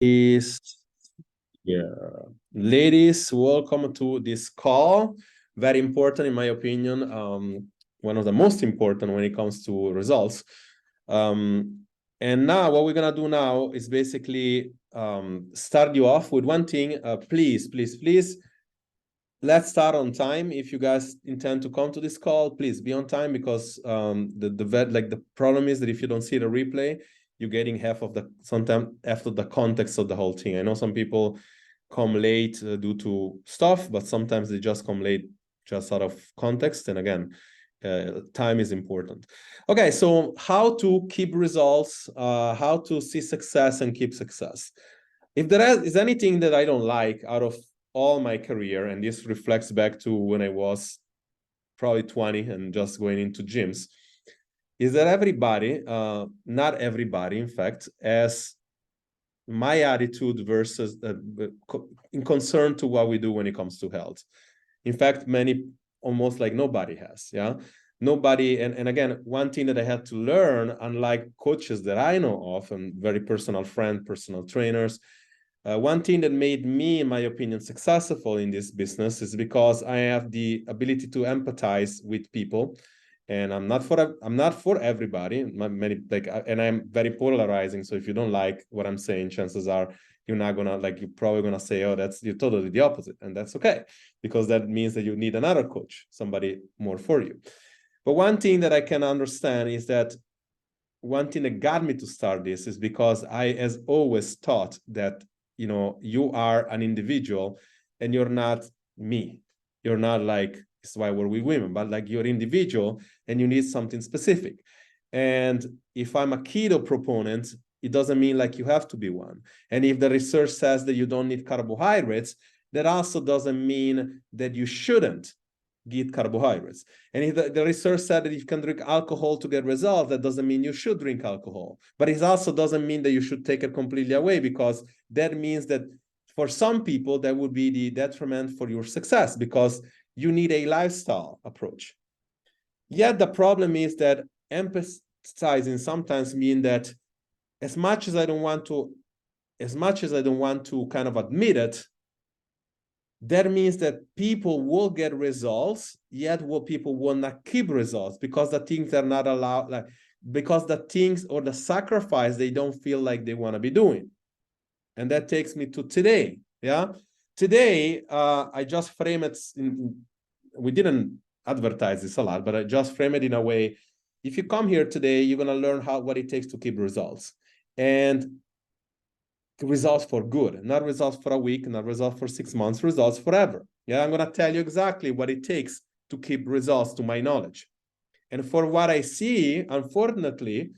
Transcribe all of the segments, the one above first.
Is yeah, ladies, welcome to this call. Very important, in my opinion. One of the most important when it comes to results. And now, what we're gonna do now is basically start you off with one thing. Please, let's start on time. If you guys intend to come to this call, please be on time because the problem is that if you don't see the replay, you're getting half of the sometimes after the context of the whole thing. I know some people come late due to stuff, but sometimes they just come late just out of context. And again, time is important. Okay, so how to keep results, how to see success and keep success. If there is anything that I don't like out of all my career, and this reflects back to when I was probably 20 and just going into gyms, is that everybody, not everybody, in fact, has my attitude versus in concern to what we do when it comes to health. In fact, many, almost like nobody has, yeah. Nobody, and again, one thing that I had to learn, unlike coaches that I know of and very personal friends, personal trainers, one thing that made me, in my opinion, successful in this business is because I have the ability to empathize with people, and I'm not for everybody. Many like, and I'm very polarizing. So if you don't like what I'm saying, chances are you're not gonna like. You're probably gonna say, "Oh, you're totally the opposite," and that's okay, because that means that you need another coach, somebody more for you. But one thing that I can understand is that one thing that got me to start this is because I has always thought that you are an individual and you're not me. You're not like, this is why we're with women, but like you're individual and you need something specific. And if I'm a keto proponent, it doesn't mean like you have to be one. And if the research says that you don't need carbohydrates, that also doesn't mean that you shouldn't get carbohydrates. And if the research said that if you can drink alcohol to get results, that doesn't mean you should drink alcohol. But it also doesn't mean that you should take it completely away, because that means that for some people, that would be the detriment for your success, because you need a lifestyle approach. Yet the problem is that emphasizing sometimes mean that as much as I don't want to kind of admit it, that means that people will get results, yet people will not keep results because the things are not allowed, like because the things or the sacrifice they don't feel like they want to be doing. And that takes me to today. Yeah. Today, I just frame it we didn't advertise this a lot, but I just frame it in a way. If you come here today, you're going to learn what it takes to keep results. And results for good, not results for a week, not results for 6 months, results forever. Yeah, I'm going to tell you exactly what it takes to keep results, to my knowledge. And for what I see, unfortunately,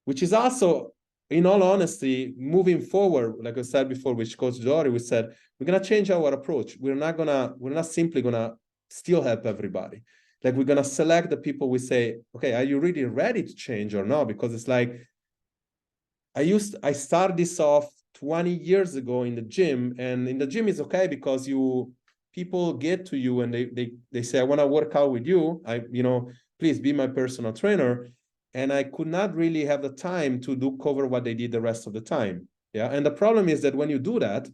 which is also, in all honesty, moving forward, like I said before, with Coach Dory, we said, we're going to change our approach. We're not simply going to still help everybody. Like, we're going to select the people we say, okay, are you really ready to change or not? Because it's like, I started this off 20 years ago in the gym, and in the gym is okay because people get to you and they say, I want to work out with you. Please be my personal trainer. And I could not really have the time to cover what they did the rest of the time. Yeah. And the problem is that when you do that,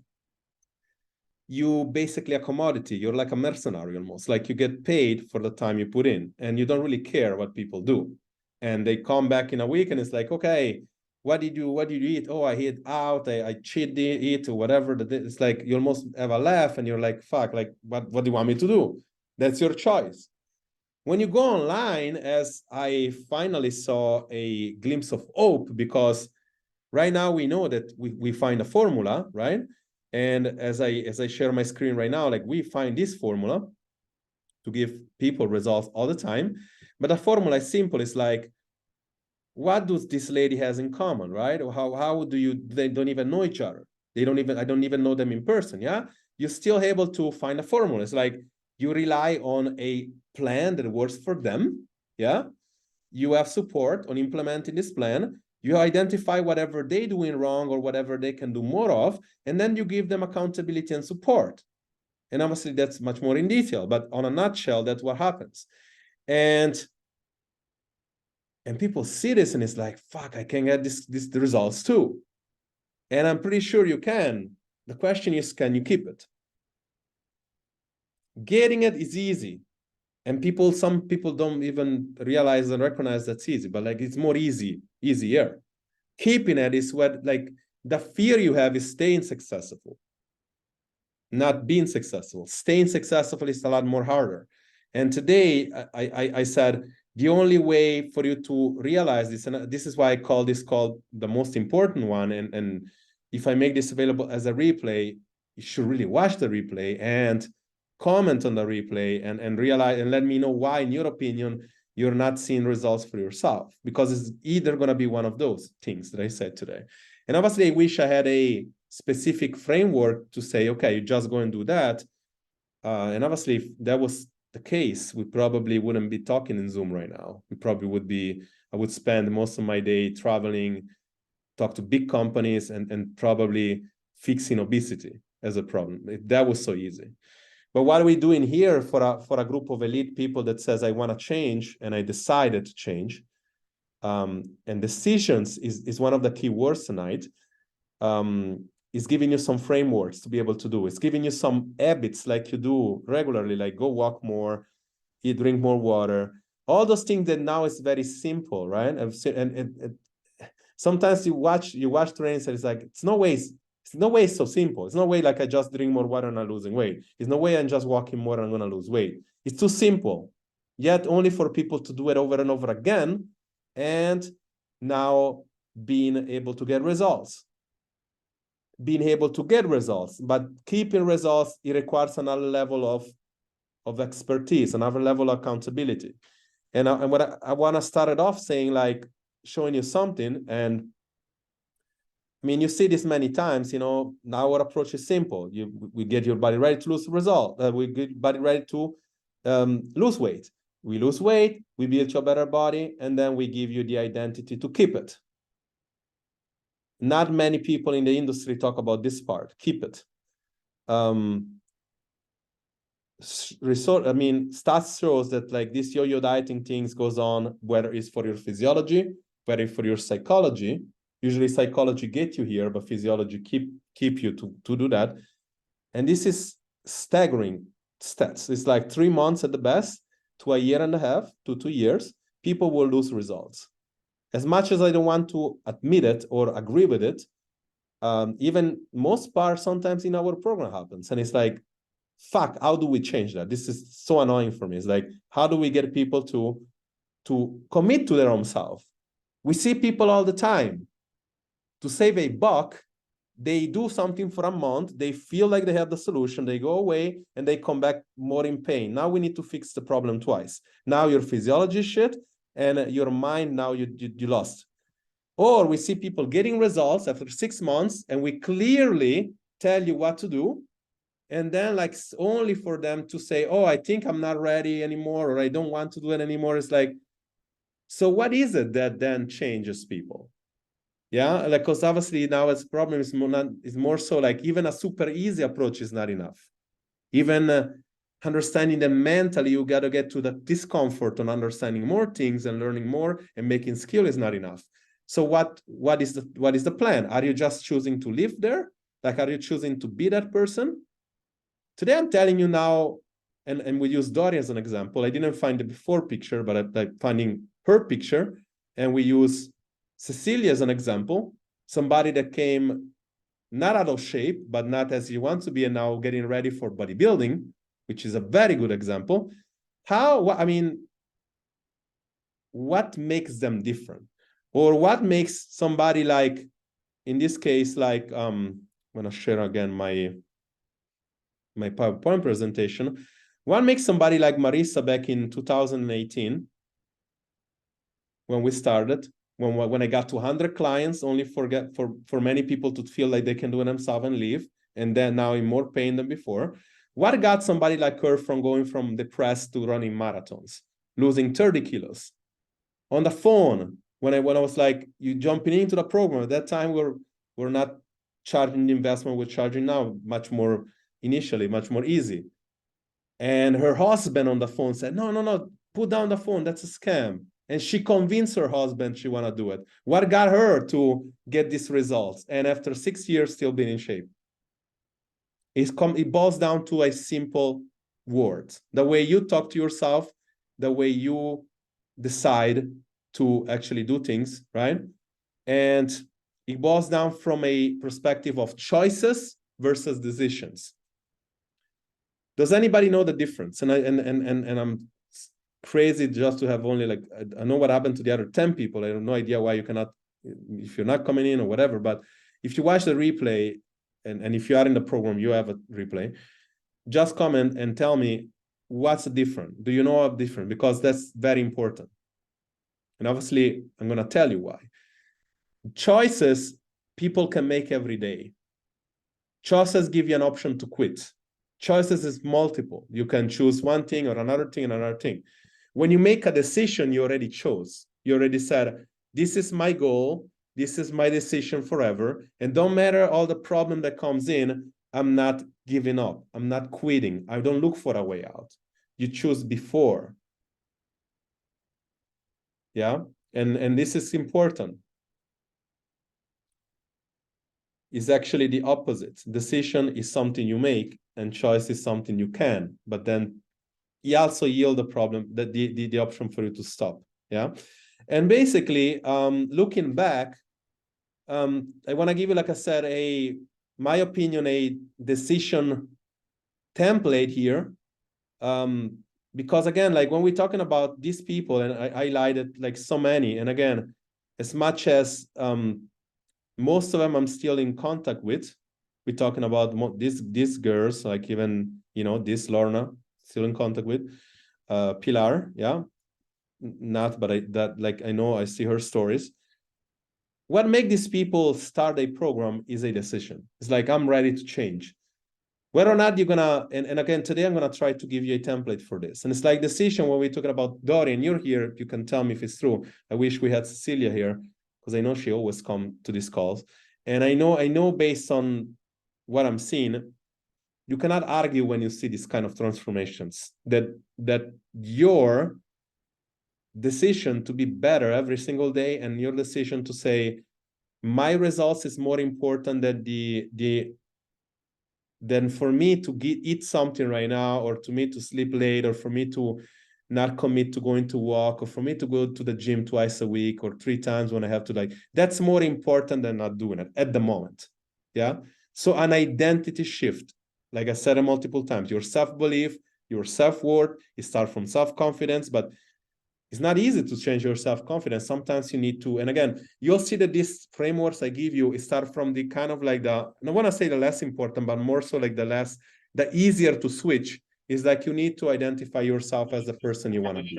you basically a commodity. You're like a mercenary almost. Like, you get paid for the time you put in, and you don't really care what people do. And they come back in a week and it's like, okay, what did you eat? Oh, I ate out, I cheat eat or whatever. It's like you almost have a laugh and you're like, fuck, like what do you want me to do? That's your choice. When you go online, as I finally saw a glimpse of hope, because right now we know that we find a formula, right? And as I share my screen right now, like, we find this formula to give people results all the time. But the formula is simple. It's like, what does this lady has in common, right? Or how they don't even know each other. I don't even know them in person. Yeah. You're still able to find a formula. It's like you rely on a plan that works for them. Yeah. You have support on implementing this plan. You identify whatever they're doing wrong or whatever they can do more of, and then you give them accountability and support. And obviously that's much more in detail, but on a nutshell, that's what happens. And people see this and it's like, fuck, I can get the results too. And I'm pretty sure you can. The question is, can you keep it? Getting it is easy. And some people don't even realize and recognize that's easy, but like it's more easier. Keeping it is what, like, the fear you have is staying successful, not being successful. Staying successful is a lot more harder. And today I said the only way for you to realize this, and this is why I call this called the most important one. And if I make this available as a replay, you should really watch the replay and comment on the replay and realize and let me know why, in your opinion, you're not seeing results for yourself, because it's either going to be one of those things that I said today. And obviously, I wish I had a specific framework to say, okay, you just go and do that. And obviously, if that was the case, we probably wouldn't be talking in Zoom right now. We probably would be, I would spend most of my day traveling, talk to big companies, and probably fixing obesity as a problem. If that was so easy. But what are we doing here for a group of elite people that says, I want to change, and I decided to change? And decisions is one of the key words tonight. Is giving you some frameworks to be able to do. It's giving you some habits like you do regularly, like go walk more, drink more water. All those things that now is very simple, right? And sometimes you watch trainings and it's like, it's no way it's so simple. It's no way like I just drink more water and I'm losing weight. It's no way I'm just walking more and I'm gonna lose weight. It's too simple. Yet only for people to do it over and over again, and now being able to get results. But keeping results, it requires another level of expertise, another level of accountability. And what I want to start it off saying, like, showing you something. And I mean, you see this many times, now our approach is simple. We get your body ready to lose we get your body ready to lose weight. We lose weight, we build you a better body, and then we give you the identity to keep it. Not many people in the industry talk about this part, keep it. Stats shows that like this yo-yo dieting things goes on, whether it's for your physiology, whether it's for your psychology. Usually psychology get you here, but physiology keep you to do that. And this is staggering stats. It's like 3 months at the best to a year and a half to 2 years, people will lose results. As much as I don't want to admit it or agree with it, even most part sometimes in our program happens. And it's like, fuck, how do we change that? This is so annoying for me. It's like, how do we get people to commit to their own self? We see people all the time. To save a buck, they do something for a month, they feel like they have the solution, they go away, and they come back more in pain. Now we need to fix the problem twice. Now your physiology is shit, and your mind, now you lost. Or we see people getting results after 6 months, and we clearly tell you what to do, and then like only for them to say, oh, I think I'm not ready anymore, or I don't want to do it anymore. It's like, so what is it that then changes people? Yeah, like, because obviously now its problem is more so like even a super easy approach is not enough. Even understanding that mentally you got to get to the discomfort on understanding more things and learning more and making skill is not enough. So what is the plan? Are you just choosing to live there? Like, are you choosing to be that person? Today I'm telling you now, and we use Dory as an example. I didn't find the before picture, but I'm finding her picture, and we use Cecilia as an example, somebody that came not out of shape, but not as you want to be, and now getting ready for bodybuilding, which is a very good example. What makes them different? Or what makes somebody like, in this case, like, I'm gonna share again my PowerPoint presentation. What makes somebody like Marissa back in 2018, when we started, when I got to 100 clients, only for many people to feel like they can do it themselves and leave, and then now in more pain than before. What got somebody like her from going from depressed to running marathons, losing 30 kilos? On the phone, when I was like, you jumping into the program, at that time we're not charging the investment we're charging now, much more initially, much more easy. And her husband on the phone said, no, put down the phone, that's a scam. And she convinced her husband she want to do it. What got her to get these results? And after 6 years, still being in shape. It boils down to a simple word. The way you talk to yourself, the way you decide to actually do things, right? And it boils down from a perspective of choices versus decisions. Does anybody know the difference? And I'm crazy just to have only like, I know what happened to the other 10 people. I have no idea why you cannot, if you're not coming in or whatever, but if you watch the replay, and if you are in the program, you have a replay, just comment and tell me what's different. Do you know what's different? Because that's very important. And obviously, I'm going to tell you why. Choices people can make every day. Choices give you an option to quit. Choices is multiple. You can choose one thing or another thing and another thing. When you make a decision, you already chose. You already said, this is my goal. This is my decision forever. And don't matter all the problem that comes in, I'm not giving up. I'm not quitting. I don't look for a way out. You choose before. Yeah. And this is important. Is actually the opposite. Decision is something you make and choice is something you can, but then you also yield the problem, that the option for you to stop. Yeah. And basically, looking back, I want to give you, like I said, my opinion, a decision template here. Because again, like when we're talking about these people, and I highlighted like so many, and again, as much as most of them I'm still in contact with. We're talking about these girls, like even, this Lorna, still in contact with. Pilar, yeah. Not, but I know, I see her stories. What makes these people start a program is a decision. It's like, I'm ready to change. Whether or not you're gonna, and again, today I'm gonna try to give you a template for this. And it's like decision, when we're talking about Dorian, you're here, you can tell me if it's true. I wish we had Cecilia here, because I know she always come to these calls. And I know based on what I'm seeing, you cannot argue when you see these kind of transformations, that your decision to be better every single day, and your decision to say, my results is more important than for me to eat something right now, or to me to sleep late, or for me to not commit to going to walk, or for me to go to the gym twice a week or 3 times when I have to, like, that's more important than not doing it at the moment. Yeah. So an identity shift, like I said multiple times, your self-belief, your self-worth, it starts from self-confidence, but it's not easy to change your self-confidence. Sometimes you need to, and again, you'll see that these frameworks I give you start from the kind of like I don't want to say the less important, but more so like the easier to switch is like you need to identify yourself as the person you want to be.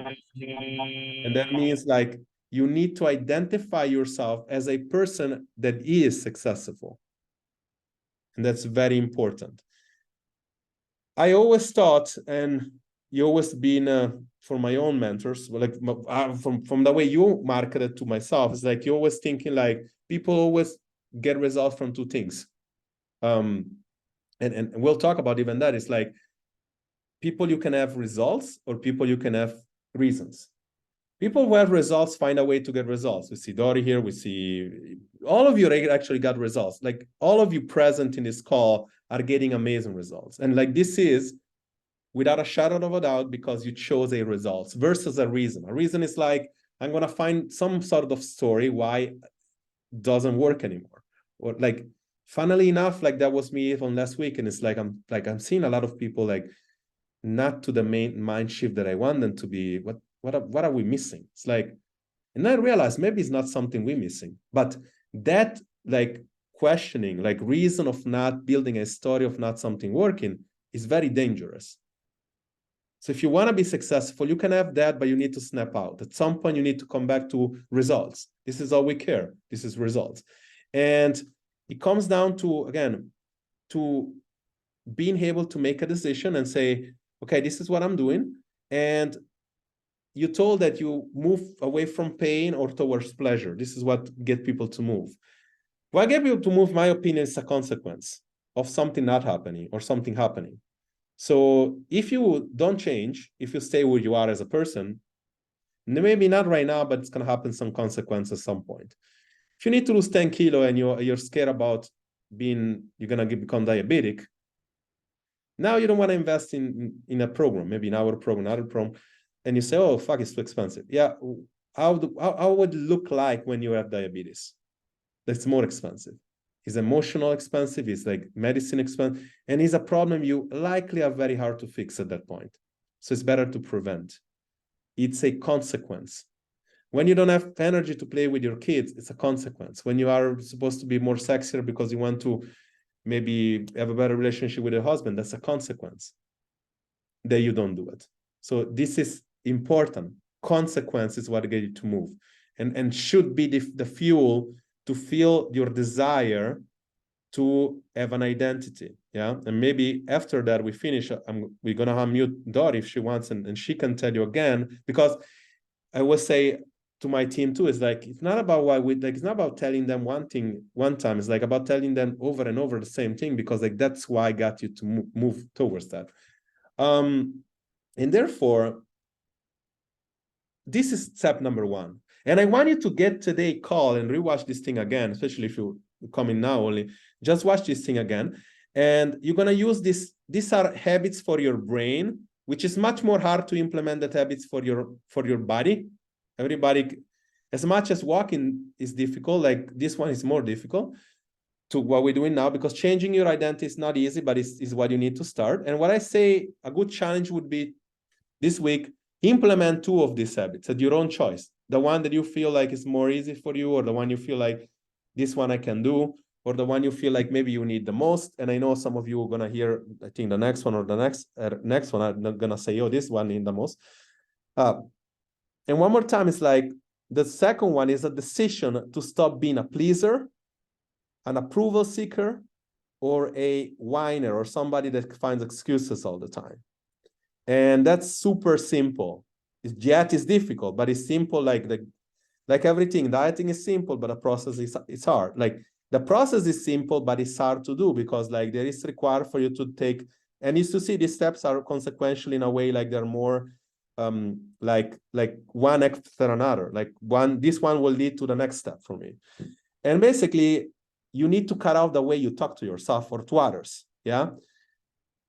And that means like you need to identify yourself as a person that is successful. And that's very important. I always thought, and you always been for my own mentors, like from the way you marketed to myself, it's like you're always thinking like people always get results from 2 things. And we'll talk about even that. It's like people you can have results, or people you can have reasons. People who have results find a way to get results. We see Dori here. We see all of you actually got results. Like all of you present in this call are getting amazing results. And like this is without a shadow of a doubt because you chose a result versus a reason. A reason is like, I'm going to find some sort of story why it doesn't work anymore. Or like, funnily enough, like that was me even last week. And it's like, I'm seeing a lot of people like not to the main mind shift that I want them to be. What are we missing? It's like, and I realized maybe it's not something we're missing, but that like questioning, like reason of not building a story of not something working is very dangerous. So if you want to be successful, you can have that, but you need to snap out. At some point, you need to come back to results. This is all we care. This is results. And it comes down to, again, to being able to make a decision and say, okay, this is what I'm doing. And you told that you move away from pain or towards pleasure. This is what get people to move. What get people to move, my opinion, is a consequence of something not happening or something happening. So if you don't change, if you stay where you are as a person, Maybe not right now, but it's going to happen some consequence at some point. If you need to lose 10 kilo and you're scared about you're going to become diabetic, now you don't want to invest in a program, maybe in our program, another program, and you say, oh, fuck, it's too expensive. Yeah, how would it look like when you have diabetes? That's more expensive. It's emotional expensive, it's like medicine expensive, and it's a problem you likely are very hard to fix at that point. So it's better to prevent. It's a consequence. When you don't have energy to play with your kids, it's a consequence. When you are supposed to be more sexier because you want to maybe have a better relationship with your husband, that's a consequence that you don't do it. So this is important. Consequence is what gets you to move, and should be the fuel to feel your desire to have an identity. Yeah. And maybe after that we finish, we're gonna unmute Dot if she wants, and she can tell you again, because I will say to my team too, it's like, it's not about it's not about telling them one thing one time. It's like about telling them over and over the same thing, because like that's why I got you to move towards that. And therefore, this is step number one. And I want you to get today call and rewatch this thing again, especially if you come in now only, just watch this thing again. And you're going to use this. These are habits for your brain, which is much more hard to implement that habits for your body. Everybody, as much as walking is difficult, like this one is more difficult to what we're doing now, because changing your identity is not easy, but is what you need to start. And what I say, a good challenge would be this week, implement 2 of these habits at your own choice. The one that you feel like is more easy for you, or the one you feel like this one I can do, or the one you feel like maybe you need the most. And I know some of you are going to hear, I think the next one or the next one, I'm not going to say, oh, this one need the most. And one more time, it's like the second one is a decision to stop being a pleaser, an approval seeker, or a whiner, or somebody that finds excuses all the time. And that's super simple. Yet it's difficult, but it's simple. Like everything, dieting is simple, but the process is hard. Like the process is simple, but it's hard to do, because like there is required for you to take, and you to see these steps are consequential in a way, like they're more like one after another. Like this one will lead to the next step for me. And basically, you need to cut out the way you talk to yourself or to others. Yeah.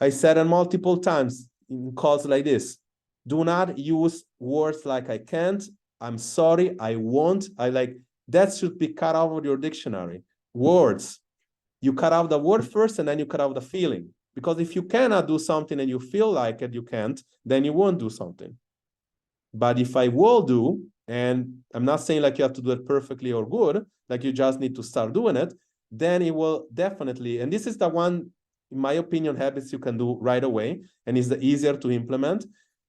I said it multiple times in calls like this. Do not use words like I can't, I'm sorry, I won't. That should be cut out of your dictionary. Words. You cut out the word first, and then you cut out the feeling. Because if you cannot do something and you feel like it, you can't, then you won't do something. But if I will do, and I'm not saying like you have to do it perfectly or good, like you just need to start doing it, then it will definitely, and this is the one, in my opinion, habits you can do right away, and is the easier to implement.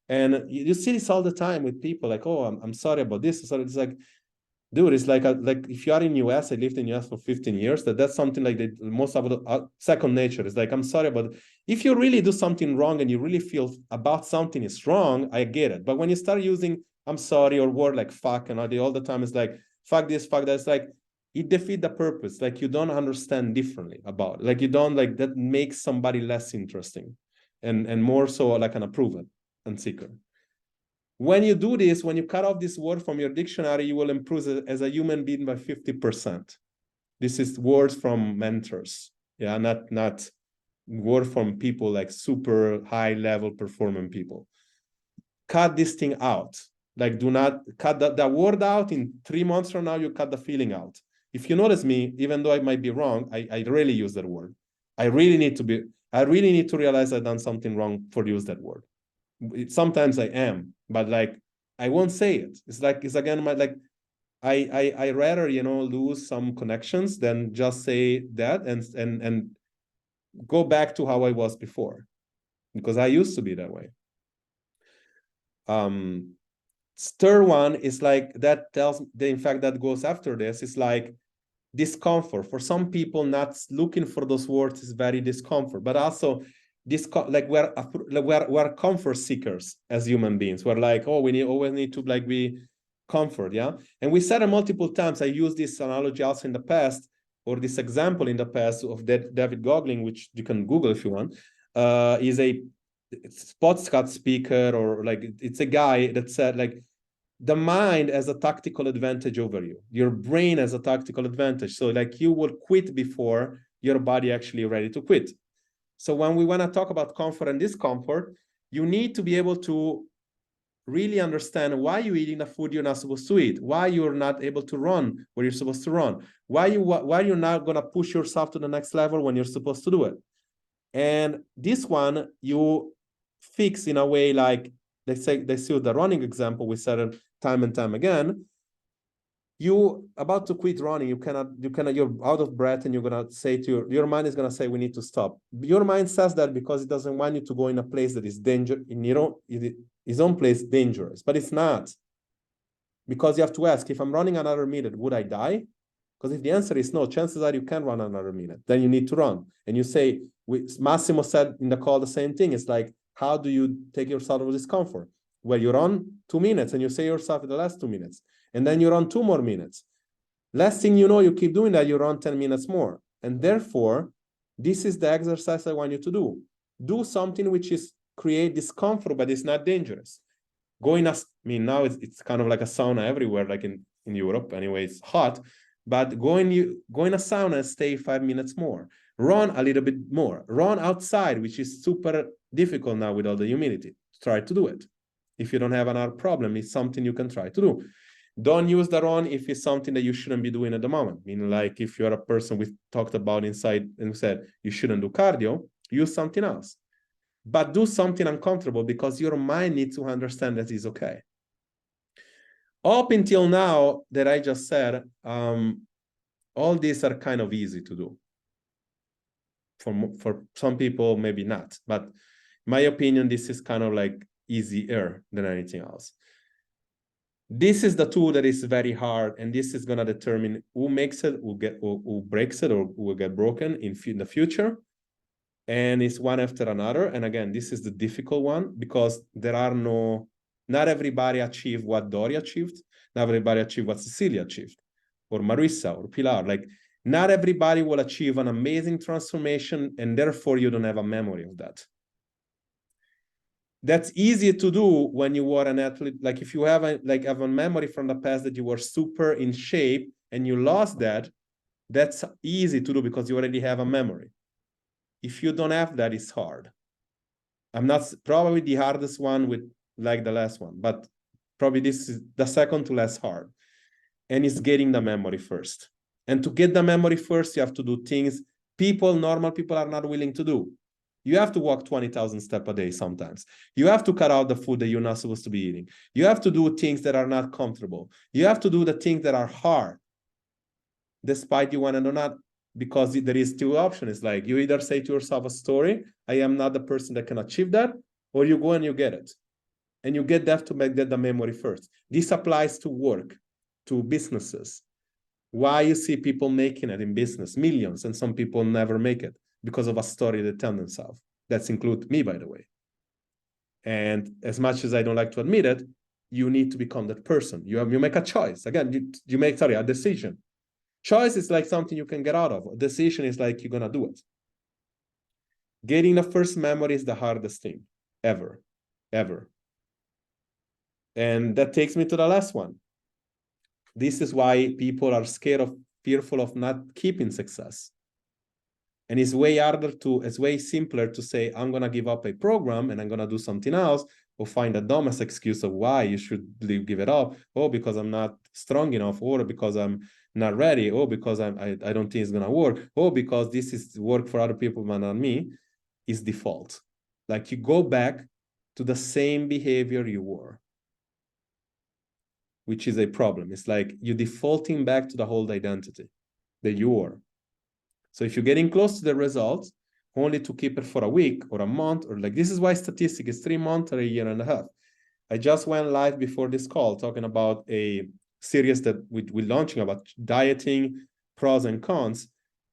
And you see this all the time with people, like, oh, I'm sorry about this. So it's like, dude, it's like if you are in US, I lived in US for 15 years, that's something like that most of the second nature. It's like, I'm sorry, but if you really do something wrong and you really feel about something is wrong, I get it. But when you start using I'm sorry or word like fuck and all the time, it's like, fuck this, fuck that, it's like, it defeats the purpose. Like you don't understand differently about it. Like you don't, like that makes somebody less interesting and more so like an approval and seeker. When you do this, when you cut off this word from your dictionary, you will improve as a human being by 50%. This is words from mentors. Yeah, not word from people like super high level performing people. Cut this thing out. Like do not cut the word out. In 3 months from now, you cut the feeling out. If you notice me, even though I might be wrong, I really use that word. I really need to realize I've done something wrong for use that word. Sometimes I am, but like I won't say it. It's again I rather lose some connections than just say that and go back to how I was before, because I used to be that way. Third one is like that tells in fact that goes after this is like discomfort. For some people, not looking for those words is very discomfort, but also this like we're comfort seekers as human beings. We're like, oh, we always need to like be comfort, yeah. And we said it multiple times. I used this analogy also in the past, or this example in the past of David Goggling, which you can Google if you want. Is a podcast speaker, or like it's a guy that said like the mind has a tactical advantage over you. Your brain has a tactical advantage. So like you will quit before your body actually ready to quit. So when we want to talk about comfort and discomfort, you need to be able to really understand why you're eating the food you're not supposed to eat, why you're not able to run where you're supposed to run, why you're not going to push yourself to the next level when you're supposed to do it. And this one you fix in a way like, let's say the running example we said time and time again. You about to quit running, you're out of breath, and you're gonna say to your mind is gonna say we need to stop. Your mind says that because it doesn't want you to go in a place that is danger in his own place dangerous, but it's not. Because you have to ask, if I'm running another minute, would I die? Because if the answer is no, chances are you can run another minute. Then you need to run. And you say, Massimo said in the call the same thing. It's like, how do you take yourself out of discomfort? Well, you run 2 minutes and you say yourself in the last 2 minutes. And then you run 2 more minutes. Last thing you know, you keep doing that, you run 10 minutes more. And therefore, this is the exercise I want you to do. Do something which is create discomfort, but it's not dangerous. Now it's kind of like a sauna everywhere, like in Europe. Anyway, it's hot. But go in a sauna and stay 5 minutes more. Run a little bit more. Run outside, which is super difficult now with all the humidity. Try to do it. If you don't have another problem, it's something you can try to do. Don't use the run if it's something that you shouldn't be doing at the moment. Meaning, like if you're a person we talked about inside and we said you shouldn't do cardio, use something else. But do something uncomfortable because your mind needs to understand that it's okay. Up until now that I just said, all these are kind of easy to do. For some people, maybe not. But in my opinion, this is kind of like easier than anything else. This is the tool that is very hard, and this is going to determine who makes it, who breaks it, or who will get broken in the future. And it's one after another. And again, this is the difficult one because not everybody achieved what Dory achieved. Not everybody achieved what Cecilia achieved, or Marissa, or Pilar. Like, not everybody will achieve an amazing transformation, and therefore you don't have a memory of that. That's easy to do when you were an athlete. Like if you have a memory from the past that you were super in shape and you lost that, that's easy to do because you already have a memory. If you don't have that, it's hard. I'm not probably the hardest one with like the last one, but probably this is the second to last hard. And it's getting the memory first. And to get the memory first, you have to do things normal people are not willing to do. You have to walk 20,000 steps a day sometimes. You have to cut out the food that you're not supposed to be eating. You have to do things that are not comfortable. You have to do the things that are hard, despite you want it or not, because there is two options. It's like you either say to yourself a story, I am not the person that can achieve that, or you go and you get it. And you get that to make that the memory first. This applies to work, to businesses. Why you see people making it in business, millions, and some people never make it because of a story they tell themselves. That's include me, by the way. And as much as I don't like to admit it, you need to become that person. You make a choice. Again, you make a decision. Choice is like something you can get out of. A decision is like you're gonna do it. Getting the first memory is the hardest thing ever. And that takes me to the last one. This is why people are fearful of not keeping success. And it's way simpler to say, I'm going to give up a program and I'm going to do something else, or find the dumbest excuse of why you should give it up. Oh, because I'm not strong enough, or because I'm not ready, or because I don't think it's going to work, or because this is work for other people but not me, is default. Like you go back to the same behavior you were, which is a problem. It's like you're defaulting back to the old identity that you were. So if you're getting close to the results, only to keep it for a week or a month, or like, this is why statistic is 3 months or a year and a half. I just went live before this call talking about a series that we're launching about dieting, pros and cons.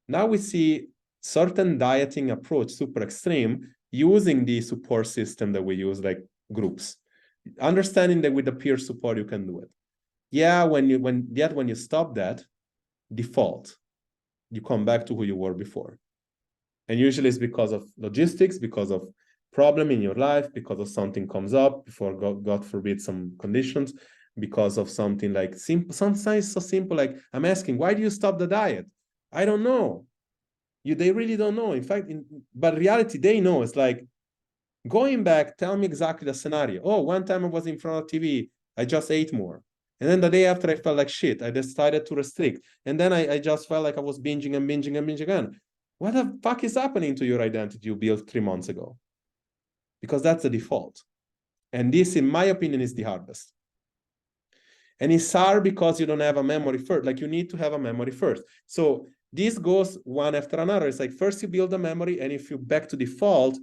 Now we see certain dieting approach, super extreme, using the support system that we use, like groups. Understanding that with the peer support, you can do it. Yeah, when you stop that, default, you come back to who you were before. And usually it's because of logistics, because of problem in your life, because of something comes up, before God forbid some conditions. because of something like simple, sometimes so simple, like I'm asking, why do you stop the diet? I don't know. They really don't know. In fact, but reality, they know. It's like, going back, tell me exactly the scenario. Oh, one time I was in front of TV, I just ate more. And then the day after, I felt like shit. I decided to restrict. And then I just felt like I was binging and binging and binging again. What the fuck is happening to your identity you built 3 months ago? Because that's the default. And this, in my opinion, is the hardest. And it's hard because you don't have a memory first. Like, you need to have a memory first. So this goes one after another. It's like, first you build a memory, and if you back to default,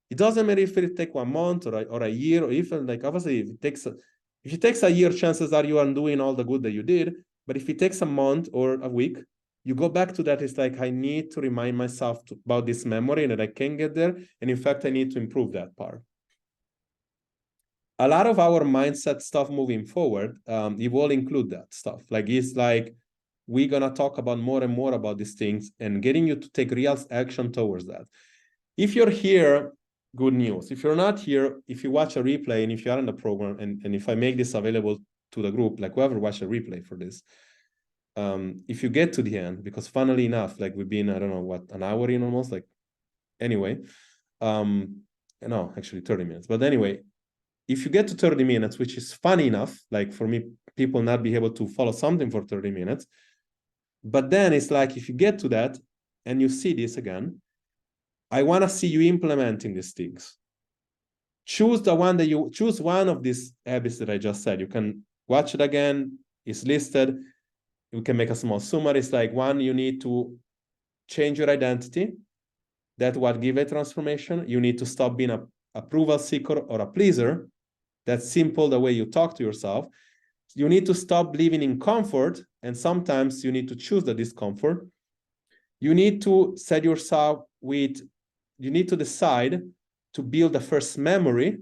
it doesn't matter if it takes 1 month or a year, or even, like, obviously, if it takes a year, chances are you are doing all the good that you did. But if it takes a month or a week, you go back to that. It's like, I need to remind myself about this memory and that I can get there. And in fact, I need to improve that part. A lot of our mindset stuff moving forward, it will include that stuff. Like, it's like, we're going to talk about more and more about these things and getting you to take real action towards that. If you're here, good news. If you're not here, if you watch a replay, and if you are in the program, and if I make this available to the group, like whoever watch a replay for this, if you get to the end, because funnily enough, like, we've been, I don't know what, an hour in almost, like, anyway, no, actually 30 minutes. But anyway, if you get to 30 minutes, which is funny enough, like, for me, people not be able to follow something for 30 minutes. But then it's like, if you get to that and you see this again, I want to see you implementing these things. Choose one of these habits that I just said. You can watch it again. It's listed. You can make a small summary. It's like, one, you need to change your identity. That's what gives a transformation. You need to stop being a approval seeker or a pleaser. That's simple, the way you talk to yourself. You need to stop living in comfort, and sometimes you need to choose the discomfort. You need to set yourself with, you need to decide to build the first memory,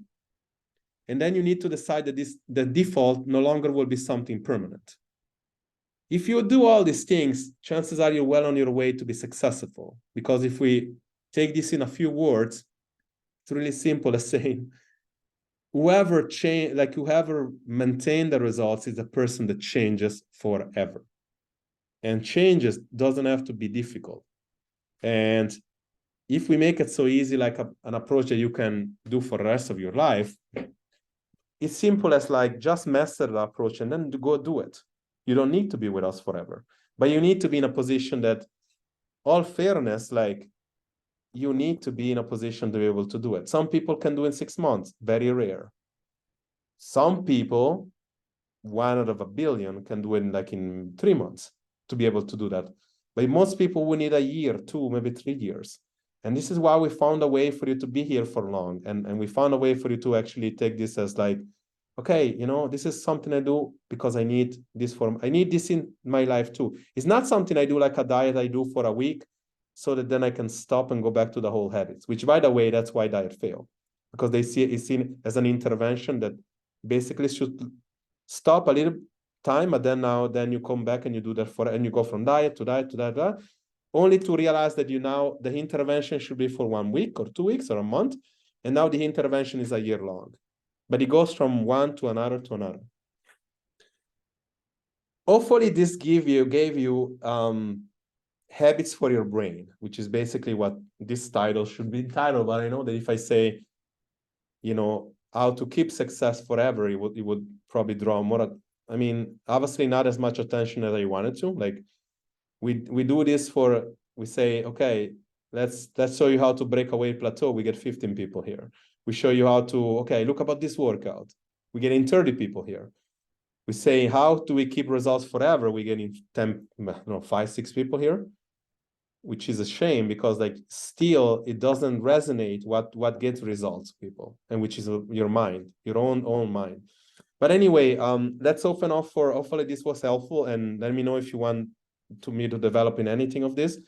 and then you need to decide that the default no longer will be something permanent. If you do all these things, chances are you're well on your way to be successful. Because if we take this in a few words, it's really simple as saying, whoever maintain the results is the person that changes forever. And changes doesn't have to be difficult. And if we make it so easy, like an approach that you can do for the rest of your life, it's simple as, like, just master the approach and then go do it. You don't need to be with us forever, but you need to be in a position that, all fairness, like, you need to be in a position to be able to do it. Some people can do it in 6 months, very rare. Some people, 1 out of a billion, can do it in 3 months to be able to do that. But most people will need a year, 2, maybe 3 years. And this is why we found a way for you to be here for long. And we found a way for you to actually take this as, like, okay, this is something I do because I need this I need this in my life too. It's not something I do like a diet I do for a week so that then I can stop and go back to the whole habits, which, by the way, that's why diet fail. Because it's seen as an intervention that basically should stop a little time, but then you come back and you do that and you go from diet to diet to diet, only to realize that the intervention should be for 1 week or 2 weeks or a month, and now the intervention is a year long. But it goes from one to another to another. Hopefully this gave you habits for your brain, which is basically what this title should be titled. But I know that if I say, how to keep success forever, it would probably draw more. I mean, obviously not as much attention as I wanted to. Like, we do this we say, okay, let's show you how to break a weight plateau. We get 15 people here. We show you how to, okay, look about this workout. We're getting 30 people here. We say, how do we keep results forever? We're getting 5, 6 people here, which is a shame, because, like, still it doesn't resonate what gets results, people, and which is your mind, your own mind. But anyway, let's open up for, hopefully this was helpful, and let me know if you want me to develop in anything of this.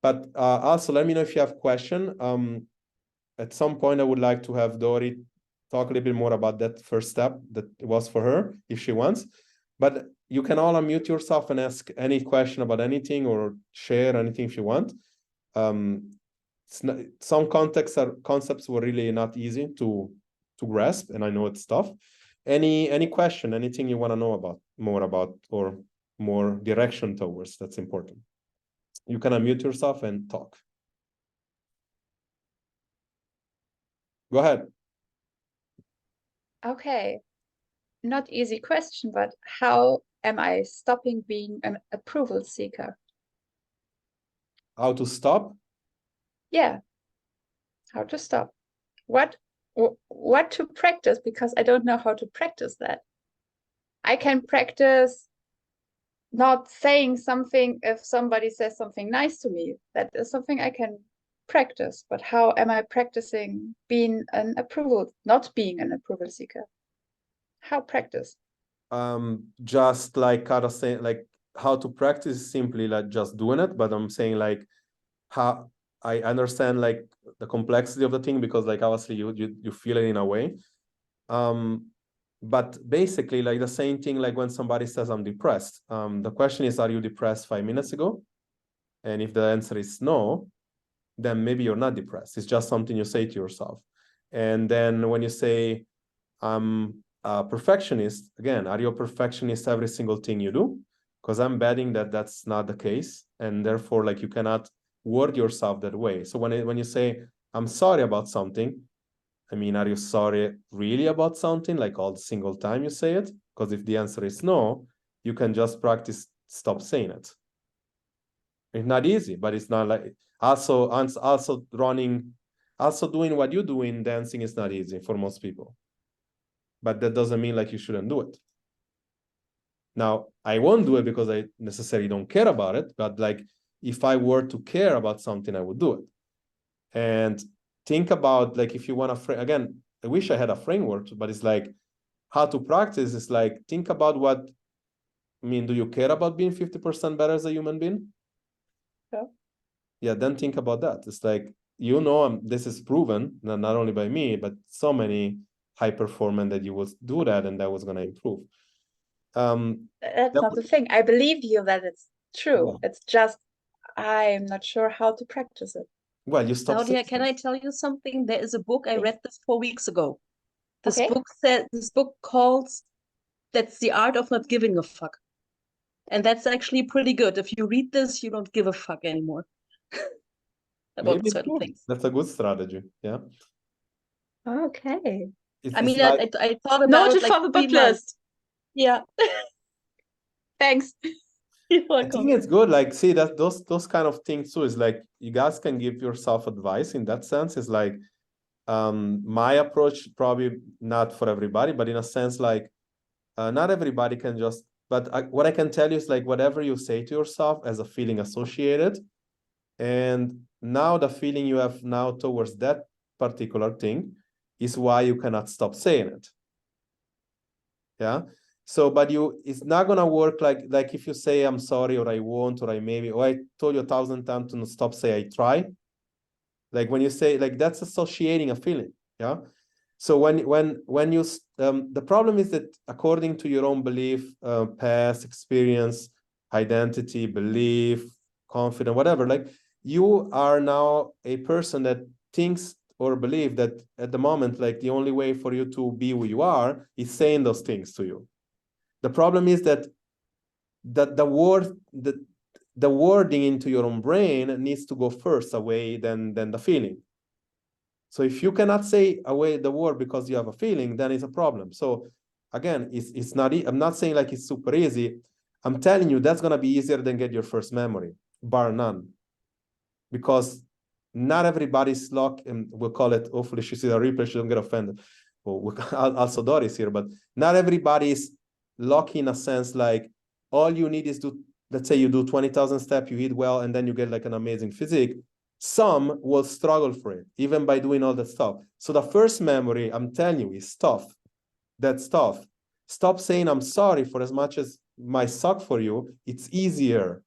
But also let me know if you have question. At some point, I would like to have Dori talk a little bit more about that first step that was for her, if she wants. But you can all unmute yourself and ask any question about anything, or share anything if you want. Some concepts were really not easy to grasp, and I know it's tough. Any question, anything you want to know about, more about, or more direction towards, that's important. You can unmute yourself and talk. Go ahead. Okay, not easy question, but how am I stopping being an approval seeker? How to stop? Yeah, how to stop? What to practice? Because I don't know how to practice that. I can practice not saying something if somebody says something nice to me. That is something I can practice. But how am I practicing being an approval, not being an approval seeker? How practice? Just like kind of saying, like how to practice is simply like just doing it, but I'm saying like how I understand like the complexity of the thing, because like obviously you feel it in a way. But basically like the same thing, like when somebody says I'm depressed, the question is, are you depressed 5 minutes ago? And if the answer is no, then maybe you're not depressed. It's just something you say to yourself. And then when you say I'm a perfectionist, again, are you a perfectionist every single thing you do? Because I'm betting that that's not the case, and therefore like you cannot word yourself that way. So when you say I'm sorry about something, I mean, are you sorry really about something, like all single time you say it? Because if the answer is no, you can just practice stop saying it. It's not easy, but it's not like also doing what you do in dancing is not easy for most people. But that doesn't mean like you shouldn't do it. Now, I won't do it because I necessarily don't care about it, but like if I were to care about something, I would do it. And think about like if you want to, again, I wish I had a framework, but it's like how to practice is like, think about what, I mean, do you care about being 50% better as a human being? Yeah. Yeah, then think about that. It's like, you know, this is proven, not only by me, but so many high performance that you will do that and that was going to improve. That's not the thing. I believe you that it's true. Yeah. It's just I'm not sure how to practice it. Well, you stop. Claudia, can I tell you something? There is a book, I read this 4 weeks ago. This Okay. book calls That's the Art of Not Giving a Fuck. And that's actually pretty good. If you read this, you don't give a fuck anymore about Maybe certain things. that's a good strategy. Yeah. Okay. I mean, like, I thought about Noted it like for the 3 book months. list. Yeah. Thanks. You're I welcome. think it's good. Like, see that those kind of things too is like you guys can give yourself advice in that sense. Is like my approach probably not for everybody, but in a sense like not everybody can just. But what I can tell you is like whatever you say to yourself as a feeling associated, and now the feeling you have now towards that particular thing is why you cannot stop saying it. Yeah. So, but it's not gonna work like if you say I'm sorry or I won't or I maybe or I told you 1,000 times to stop say I try. Like when you say like that's associating a feeling. Yeah. So when you the problem is that according to your own belief, past experience, identity, belief, confidence, whatever, like you are now a person that thinks or believe that at the moment, like the only way for you to be who you are is saying those things to you. The problem is that the wording into your own brain needs to go first away than the feeling. So if you cannot say away the word because you have a feeling, then it's a problem. So again, it's not. I'm not saying like it's super easy. I'm telling you that's gonna be easier than get your first memory, bar none. Because not everybody's luck, and we'll call it. Hopefully, she sees a replay. She don't get offended. Well, also Doris here, but not everybody's lucky in a sense. Like all you need is to, let's say you do 20,000 steps, you eat well, and then you get like an amazing physique. Some will struggle for it, even by doing all that stuff. So the first memory, I'm telling you, is tough. That's tough. Stop saying I'm sorry for as much as my suck for you. It's easier.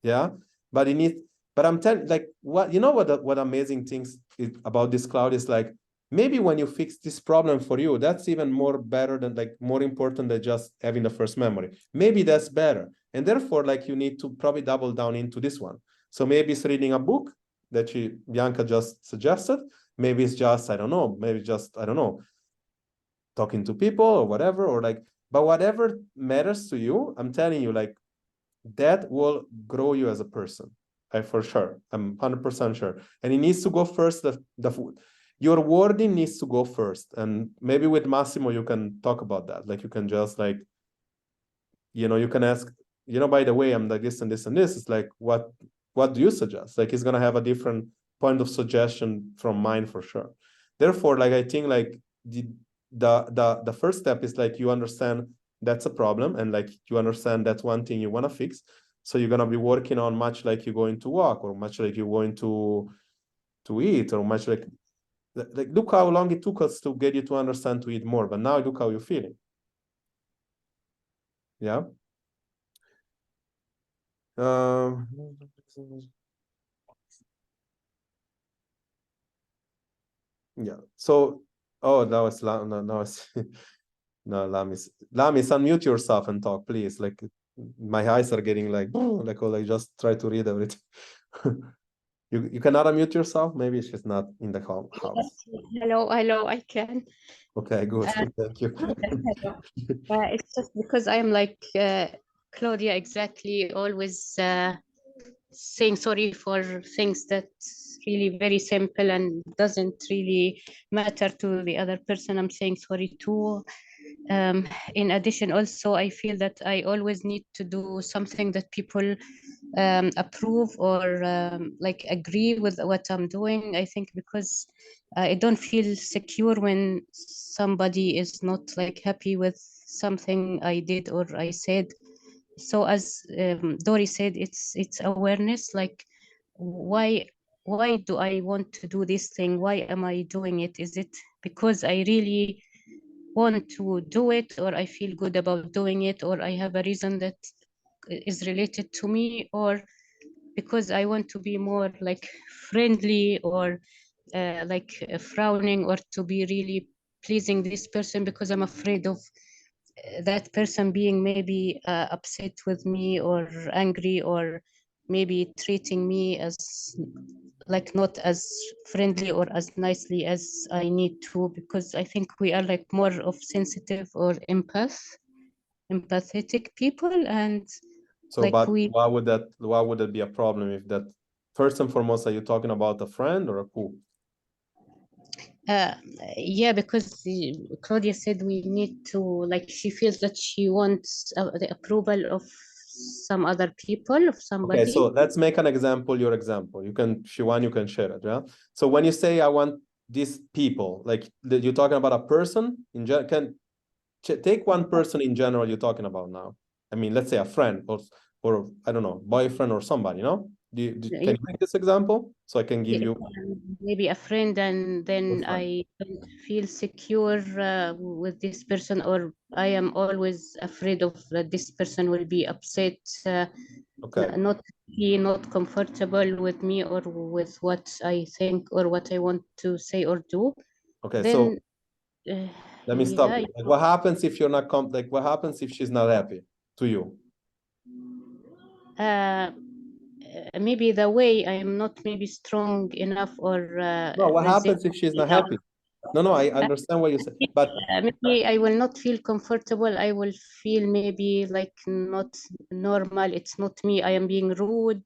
Yeah. But it needs, but I'm telling like what you know what amazing things about this cloud is like maybe when you fix this problem for you, that's even more better than like more important than just having the first memory. Maybe that's better. And therefore, like you need to probably double down into this one. So maybe it's reading a book that Bianca just suggested. Maybe it's just, I don't know, talking to people or whatever, or like, but whatever matters to you, I'm telling you, like, that will grow you as a person. For sure. I'm 100% sure. And it needs to go first. Your wording needs to go first. And maybe with Massimo, you can talk about that. Like, you can just like, you can ask, by the way, I'm like this and this and this. It's like, what do you suggest? Like, he's gonna have a different point of suggestion from mine for sure. Therefore, like, I think like the first step is like, you understand that's a problem, and like you understand that's one thing you want to fix. So you're gonna be working on much like you're going to walk, or much like you're going to eat, or much like look how long it took us to get you to understand to eat more, but now look how you're feeling. Yeah. Yeah. So, oh, that was no, no, Lamis, unmute yourself and talk, please. Like, my eyes are getting like, like, oh, like, just try to read everything. You cannot unmute yourself. Maybe she's not in the house. Hello, I can. Okay, good. Thank you. Hello. It's just because I'm like Claudia, exactly, always saying sorry for things that's really very simple and doesn't really matter to the other person. I'm saying sorry too. In addition, also, I feel that I always need to do something that people approve or like agree with what I'm doing. I think because I don't feel secure when somebody is not like happy with something I did or I said. So as Dory said, it's awareness. Like, why do I want to do this thing? Why am I doing it? Is it because I really want to do it, or I feel good about doing it, or I have a reason that is related to me, or because I want to be more like friendly, or like frowning, or to be really pleasing this person because I'm afraid of that person being maybe upset with me or angry, or maybe treating me as like not as friendly or as nicely as I need to, because I think we are like more of sensitive or empathetic people. And So, like but we why would that be a problem if that, first and foremost, are you talking about a friend or a who? uh, yeah, because Claudia said we need to, like, she feels that she wants the approval of some other people, of somebody. Okay, so let's make an example, your example. You can, Shiwan, you can share it, yeah? So when you say I want these people, like you're talking about a person in general, take one person in general you're talking about now. I mean, let's say a friend or I don't know, boyfriend or somebody, no? Can you make this example so I can give you maybe a friend, and then I don't feel secure with this person, or I am always afraid of that this person will be upset, okay. not comfortable with me or with what I think or what I want to say or do. Okay, Then so let me stop you. Like, what happens if you're not like, what happens if she's not happy to you? Maybe the way I'm not maybe strong enough, or No, what resilient happens if she's not enough. happy? No, I understand what you said, but Maybe I will not feel comfortable. I will feel maybe like not normal. It's not me. I am being rude.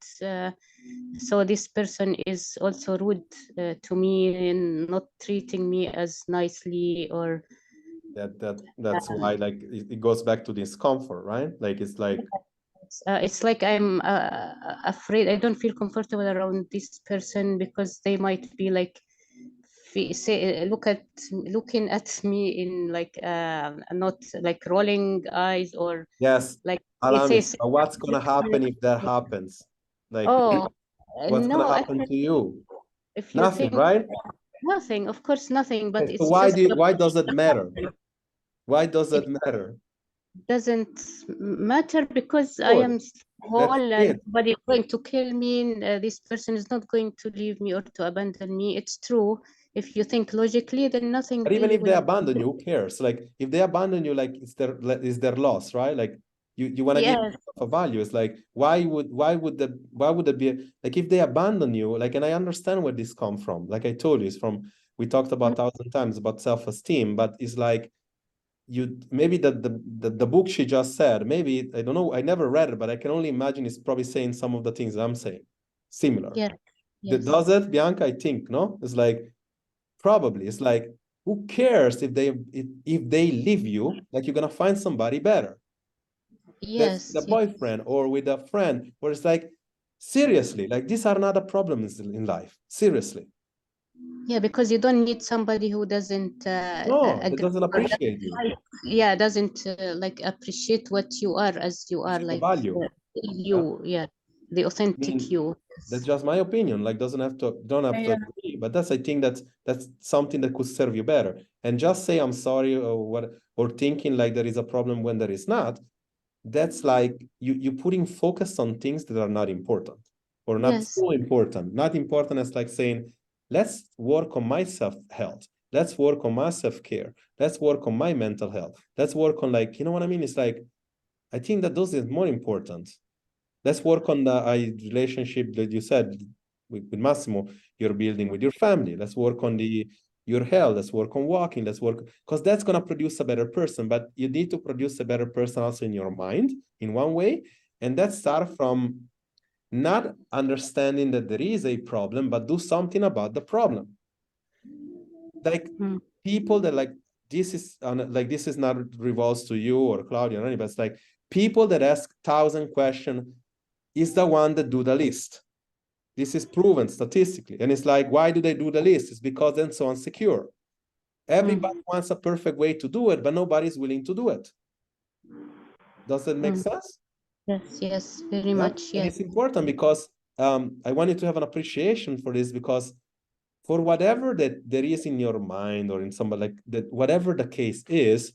So this person is also rude to me and not treating me as nicely, or that's why, like, it goes back to discomfort, right? Like, it's like I'm afraid. I don't feel comfortable around this person because they might be like say looking at me in like not like rolling eyes, or yes, like they Alamis, say, but what's gonna happen if that happens? Like, oh what's no, gonna happen to you? if you Nothing, think right? nothing, of course nothing, but Okay, so it's just why does it matter? Why does it matter? doesn't matter because I Good. am That's whole and it. nobody is going to kill me. This person is not going to leave me or to abandon me. It's true. If you think logically, then nothing But even really if they will. abandon you, who cares? Like, if they abandon you, like, it's their loss, right? Like, you want to give Yes. a value. It's like, why would that be like, if they abandon you, like, and I understand where this come from. Like I told you, it's from, we talked about 1,000 times about self-esteem, but it's like, you maybe the book she just said, maybe, I don't know, I never read it, but I can only imagine it's probably saying some of the things I'm saying, similar. Yeah. Yes. Does it, Bianca? I think, no? It's like, probably, it's like, who cares if they leave you? Like, you're gonna find somebody better. That's Yes. the Yes. boyfriend or with a friend, where it's like, seriously, like, these are not the problems in life. Seriously. Yeah, because you don't need somebody who doesn't No, that agree doesn't or appreciate you. yeah, doesn't like appreciate what you are as you are, The like value. you, yeah, the I authentic mean, you. that's just my opinion. Like, don't have to Yeah. agree, but I think that's something that could serve you better. And just say I'm sorry or what, or thinking like there is a problem when there is not. That's like you putting focus on things that are not important or not Yes. so important. Not important as like saying, let's work on my self-health. Let's work on my self-care. Let's work on my mental health. Let's work on, like, you know what I mean? It's like, I think that those is more important. Let's work on the relationship that you said with Massimo, you're building with your family. Let's work on your health. Let's work on walking. Let's work, because that's going to produce a better person. But you need to produce a better person also in your mind in one way. And that starts from not understanding that there is a problem, but do something about the problem. Like people that like, this is not revolves to you or Claudia or anybody, but it's like people that ask 1,000 questions is the one that do the list. This is proven statistically. And it's like, why do they do the list? It's because they're so insecure. Everybody wants a perfect way to do it, but nobody's willing to do it. Does that make sense? Yes, yes, very Yeah? much. And Yes. it's important because I want you to have an appreciation for this, because for whatever that there is in your mind or in somebody, like that, whatever the case is,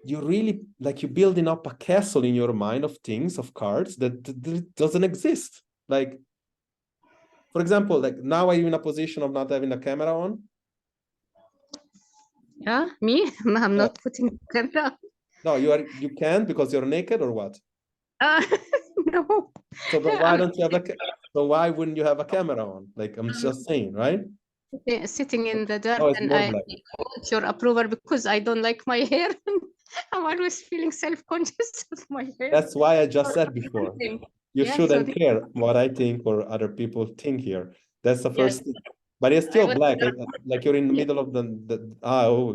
you really, like, you're building up a castle in your mind of things, of cards that doesn't exist. Like, for example, like now are you in a position of not having the camera on? Yeah, me? I'm not putting the camera. No, you can't because you're naked or what? No. So then why don't you have so why wouldn't you have a camera on? Like, I'm just saying, right? Sitting in the dark Oh, it's and more I black. want your approval because I don't like my hair. I'm always feeling self-conscious of my hair. That's why I just said before. You Yeah, shouldn't care what I think or other people think here. That's the first thing. But it's still was- black, like you're in the middle of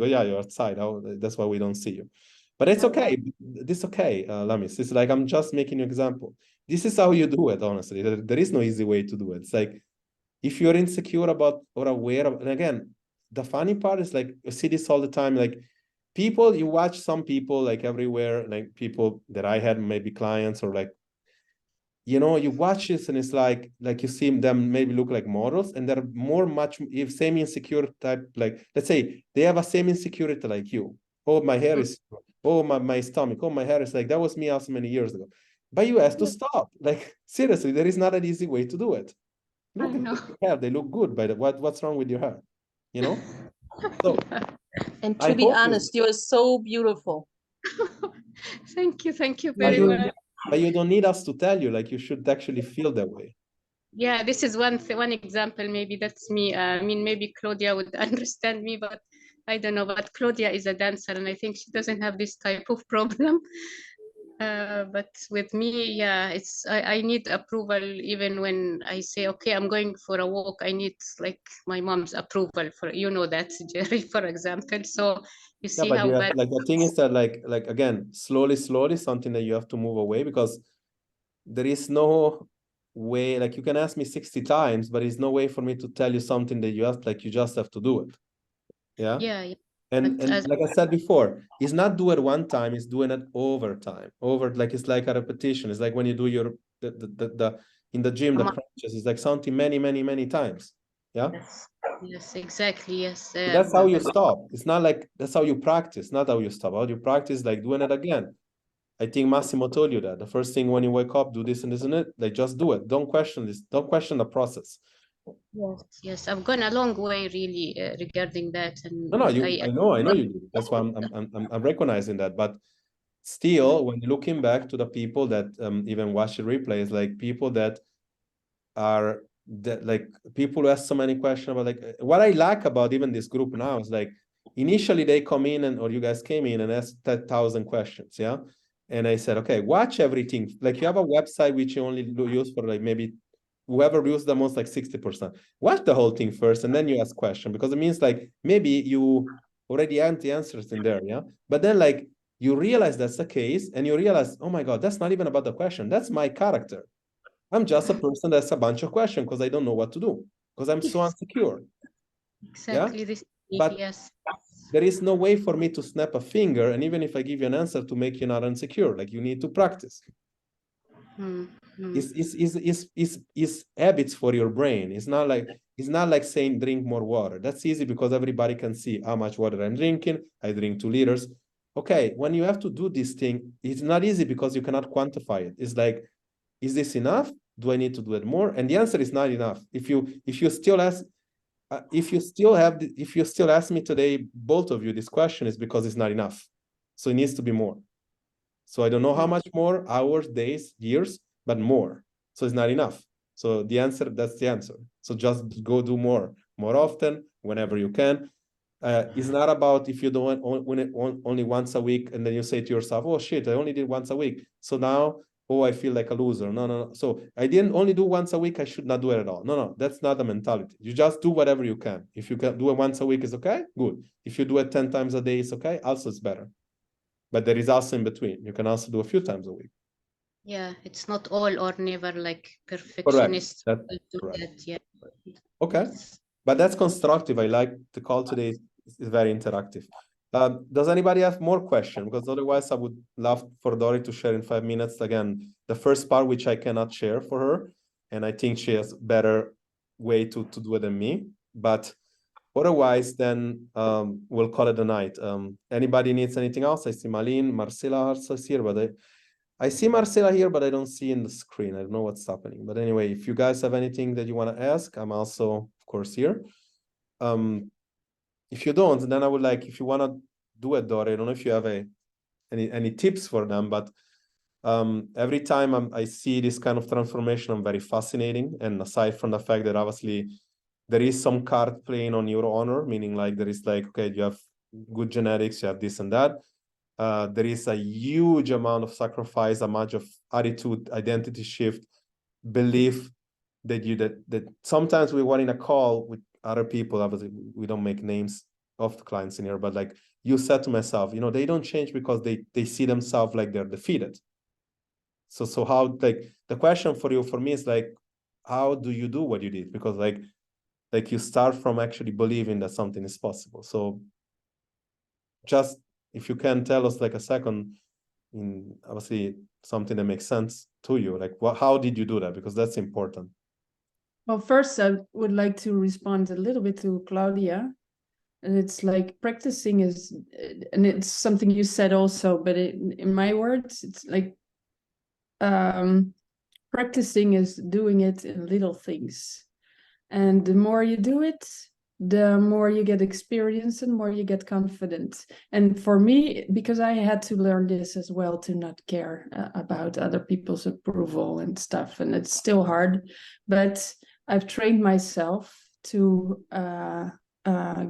yeah, you're outside. Oh, that's why we don't see you. But it's okay. This okay, Lamis. It's like, I'm just making you example. This is how you do it, honestly. There is no easy way to do it. It's like, if you're insecure about or aware of, and again, the funny part is, like, you see this all the time, like, people, you watch some people, like, everywhere, like people that I had, maybe clients, or like, you watch this and it's like you see them maybe look like models, and they're much if same insecure type, like, let's say they have a same insecurity like you. Oh, my hair is, oh, my stomach, oh, my hair is, like, that was me also many years ago. But you have to stop. Like, seriously, there is not an easy way to do it. Look at your hair, they look good, by the what's wrong with your hair? So And I to be hope honest, you are so beautiful. Thank you but very much. you don't need us to tell you, like, you should actually feel that way. Yeah, this is one example. Maybe that's me. I mean, maybe Claudia would understand me, but I don't know. But Claudia is a dancer, and I think she doesn't have this type of problem. But with me, yeah, I need approval even when I say, okay, I'm going for a walk. I need like my mom's approval for, that, Jerry, for example. So you Yeah, see but how you have, bad. like, the thing is that, like again, slowly, something that you have to move away, because there is no way, like, you can ask me 60 times, but there's no way for me to tell you something that you just have to do it. Yeah. Yeah. And But as like I said before, it's not do it one time, it's doing it over time. Like, it's like a repetition. It's like when you do your the in the gym, the crunches, it's like something many, many, many times. Yeah. yes, exactly. Yes. So that's how you stop. It's not like that's how you practice, not how you stop. How you practice, like doing it again. I think Massimo told you that the first thing when you wake up, do this and this and it. Like, just do it. Don't question this. Don't question the process. Yes, I've gone a long way really regarding that, and No, I I know you do. That's why I'm recognizing that. But still, when looking back to the people that even watch the replays, like people that are that, like, people who ask so many questions about, like, what I like about even this group now is, like, initially they come in or you guys came in and asked 10,000 questions, yeah? And I said, okay, watch everything. Like you have a website which you only use for like maybe whoever used the most, like 60%. Watch the whole thing first and then you ask question, because it means like maybe you already have the answers in there, yeah? But then like you realize that's the case and you realize, oh my God, that's not even about the question. That's my character. I'm just a person that's a bunch of questions because I don't know what to do, because I'm so insecure. Exactly Yeah? this. But Yes. there is no way for me to snap a finger, and even if I give you an answer, to make you not insecure. Like you need to practice. It's habits for your brain. It's not like saying drink more water. That's easy because everybody can see how much water I'm drinking. I drink 2 liters. Okay, when you have to do this thing, it's not easy because you cannot quantify it. It's like, is this enough? Do I need to do it more? And the answer is not enough. If you still ask me today, both of you, this question is because it's not enough. So it needs to be more. So I don't know how much more, hours, days, years, but more. So it's not enough. So that's the answer. So just go do more often, whenever you can. It's not about if you do it only once a week and then you say to yourself, oh shit, I only did once a week. So now, oh, I feel like a loser. No. So I didn't only do once a week, I should not do it at all. No, that's not the mentality. You just do whatever you can. If you can do it once a week, is okay, good. If you do it 10 times a day, it's okay, also it's better. But there is also in between. You can also do a few times a week. Yeah, it's not all or never, like perfectionist. Correct. That, yeah. Okay. But that's constructive. I like the call today. Is very interactive. Does anybody have more questions? Because otherwise I would love for Dori to share in 5 minutes. Again, the first part, which I cannot share for her. And I think she has better way to do it than me. But otherwise, then we'll call it a night. Anybody needs anything else? I see Malin, Marcela also is here, but I see Marcela here, but I don't see in the screen. I don't know what's happening. But anyway, if you guys have anything that you want to ask, I'm also, of course, here. If you don't, then I would like, if you want to do it, Dori, I don't know if you have any tips for them, but every time I see this kind of transformation, I'm very fascinating. And aside from the fact that obviously there is some card playing on your honor, meaning like there is like, okay, you have good genetics, you have this and that. There is a huge amount of sacrifice, a much of attitude, identity shift, belief that sometimes we were in a call with other people. Obviously, we don't make names of the clients in here, but like you said to myself, they don't change because they see themselves like they're defeated. So how, like, the question for me is like, how do you do what you did? Because like you start from actually believing that something is possible. So just if you can tell us like a second, in obviously something that makes sense to you, like how did you do that? Because that's important. Well, first I would like to respond a little bit to Claudia. And it's like practicing is, and it's something you said also, but in my words, it's like practicing is doing it in little things. And the more you do it, the more you get experience and more you get confident. And for me, because I had to learn this as well, to not care about other people's approval and stuff. And it's still hard, but I've trained myself to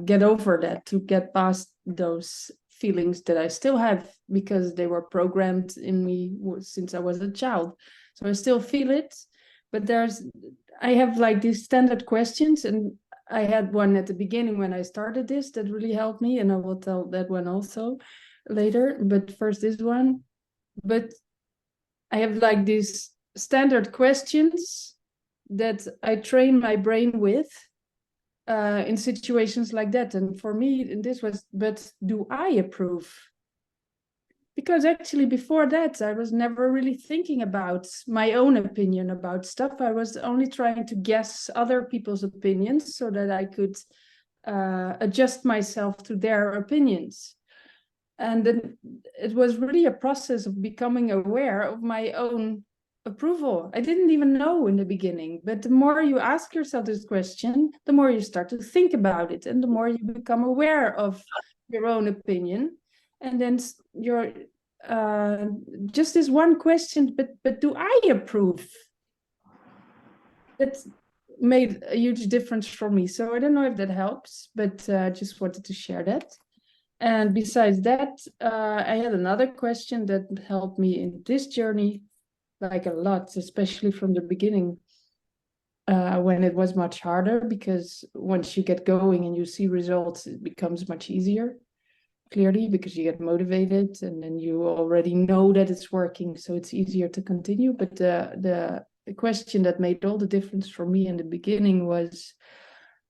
get over that, to get past those feelings that I still have because they were programmed in me since I was a child. So I still feel it, but I have like these standard questions, and I had one at the beginning when I started this that really helped me, and I will tell that one also later, but first this one. But I have like these standard questions that I train my brain with in situations like that. And for me, this was, but do I approve? Because actually before that, I was never really thinking about my own opinion about stuff. I was only trying to guess other people's opinions so that I could adjust myself to their opinions. And then it was really a process of becoming aware of my own approval. I didn't even know in the beginning, but the more you ask yourself this question, the more you start to think about it, and the more you become aware of your own opinion. And then you're just this one question, but do I approve? That made a huge difference for me. So I don't know if that helps, but I just wanted to share that. And besides that, I had another question that helped me in this journey, like a lot, especially from the beginning, when it was much harder, because once you get going and you see results, it becomes much easier, clearly, because you get motivated and then you already know that it's working, so it's easier to continue. But the question that made all the difference for me in the beginning was,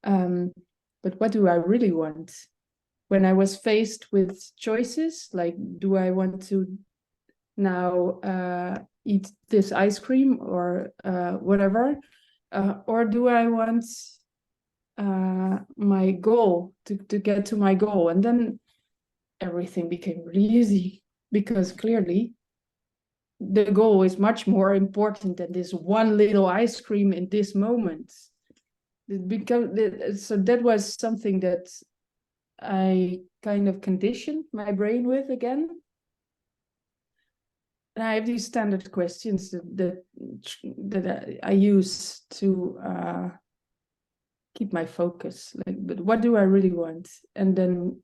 but what do I really want? When I was faced with choices, like, do I want to now eat this ice cream or whatever, or do I want my goal, to get to my goal? And then everything became really easy, because clearly the goal is much more important than this one little ice cream in this moment. So that was something that I kind of conditioned my brain with again. And I have these standard questions that I use to keep my focus. Like, but what do I really want? And then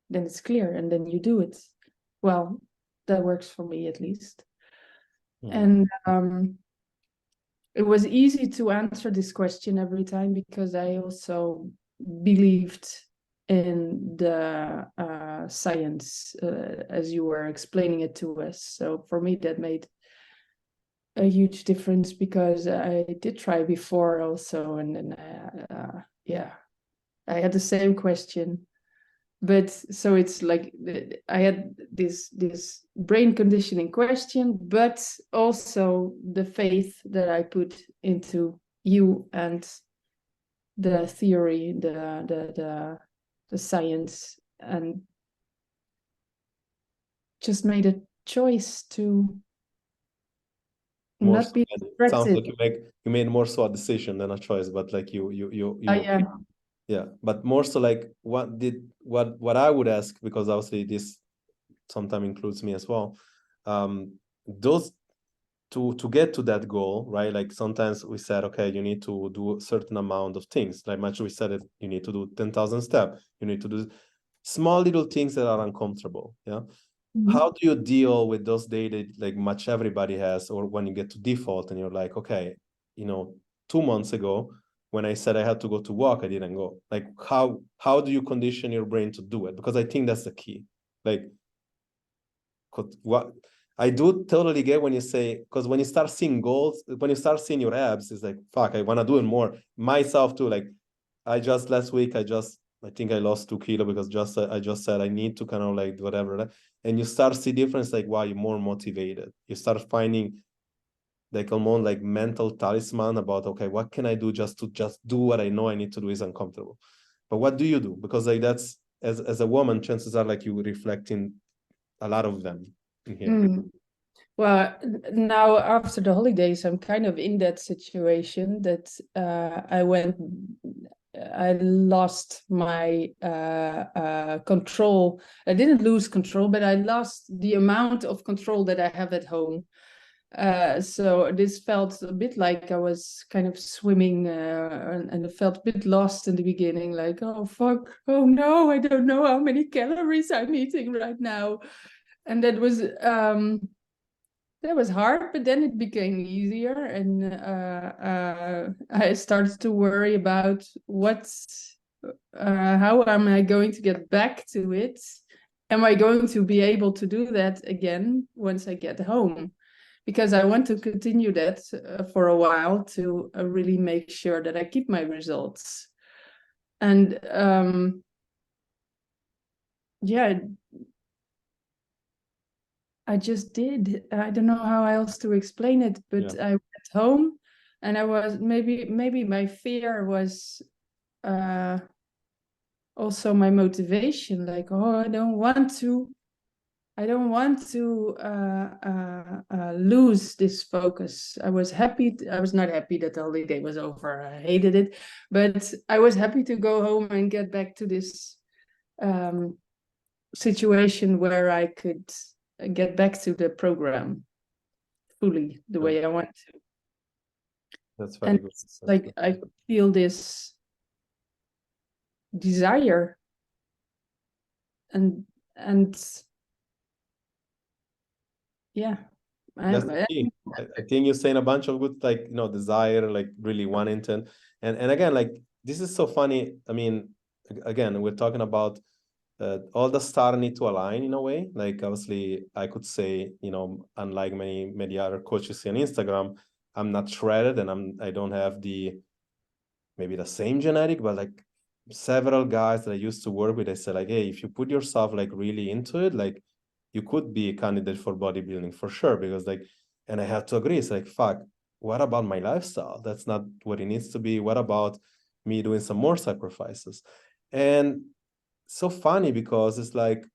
it's clear, and then you do it. Well, that works for me at least. And it was easy to answer this question every time, because I also believed in the science as you were explaining it to us. So for me, that made a huge difference, because I did try before also, and then yeah, I had the same question. But so it's like I had this brain conditioning question, but also the faith that I put into you and the theory, the science, and just made a choice to More not be so, it distracted. sounds like you made more so a decision than a choice, but like you Yeah. yeah, but more so like what I would ask, because obviously this sometimes includes me as well, those to get to that goal, right? Like sometimes we said, okay, you need to do a certain amount of things. Like much we said it, you need to do 10,000 steps. You need to do small little things that are uncomfortable. Yeah. How do you deal with those days that like much everybody has, or when you get to default and you're like, okay, 2 months ago when I said I had to go to walk, I didn't go. Like how do you condition your brain to do it? Because I think that's the key. Like what I do totally get when you say, because when you start seeing goals, when you start seeing your abs, it's like, fuck, I want to do it more. Myself too. Like last week, I think I lost 2 kilos, because I just said I need to kind of like whatever. And you start see difference, like, wow, you're more motivated. You start finding like almost like mental talisman about, okay, what can I do just to do what I know I need to do is uncomfortable. But what do you do? Because like that's, as a woman, chances are like you reflecting a lot of them in here. Well, now after the holidays, I'm kind of in that situation that I lost my control. I didn't lose control, but I lost the amount of control that I have at home. So this felt a bit like I was kind of swimming, and it felt a bit lost in the beginning, like, oh fuck, oh no, I don't know how many calories I'm eating right now. And that was hard, but then it became easier, and I started to worry about how am I going to get back to it? Am I going to be able to do that again once I get home? Because I want to continue that for a while to really make sure that I keep my results. And yeah, I just did. I don't know how else to explain it, but Yeah. I went home, and I was maybe my fear was also my motivation. Like, oh, I don't want to lose this focus. I was not happy that the holiday was over. I hated it, but I was happy to go home and get back to this situation where I could get back to the program fully the way I want to. That's very good. Like I feel this desire and yeah, That's the key. I think you're saying a bunch of good, like, desire, like really wanting to, and again, like, this is so funny. I mean, again, we're talking about all the stars need to align in a way. Like, obviously, I could say, unlike many other coaches on Instagram, I'm not shredded, and I don't have maybe the same genetic, but like several guys that I used to work with, I said, like, hey, if you put yourself like really into it, like, you could be a candidate for bodybuilding for sure. Because like, and I have to agree, it's like, fuck, what about my lifestyle? That's not what it needs to be. What about me doing some more sacrifices? And so funny, because it's like,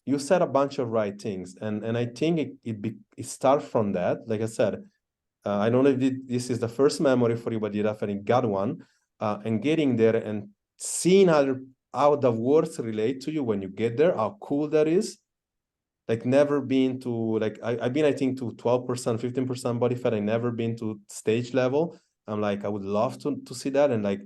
you said a bunch of right things, and I think it starts from that. Like I said, I don't know if this is the first memory for you, but you definitely got one. And getting there and seeing how the words relate to you when you get there, how cool that is. Like, never been to, like, I've been, I think, to 12%, 15% body fat. I never been to stage level. I'm like, I would love to see that. And like,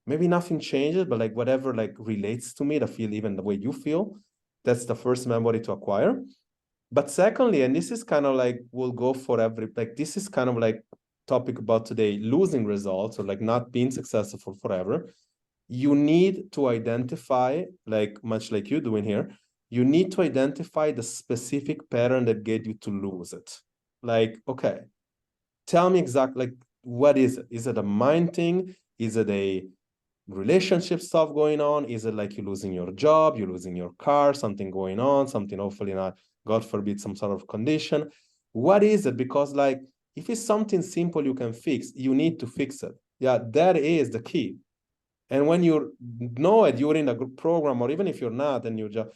maybe nothing changes, but like whatever like relates to me, the feel, even the way you feel, that's the first memory to acquire. But secondly, and this is kind of like, we'll go for like, this is kind of like topic about today, losing results, or like not being successful forever. You need to identify, like much like you're doing here, you need to identify the specific pattern that get you to lose it. Like, okay, tell me exactly, like, what is it? Is it a mind thing? Is it a relationship stuff going on? Is it like you're losing your job, you're losing your car, something going on, something hopefully not, God forbid, some sort of condition? What is it? Because like, if it's something simple you can fix, you need to fix it. Yeah, that is the key. And when you know it, you're in a group program, or even if you're not, and you just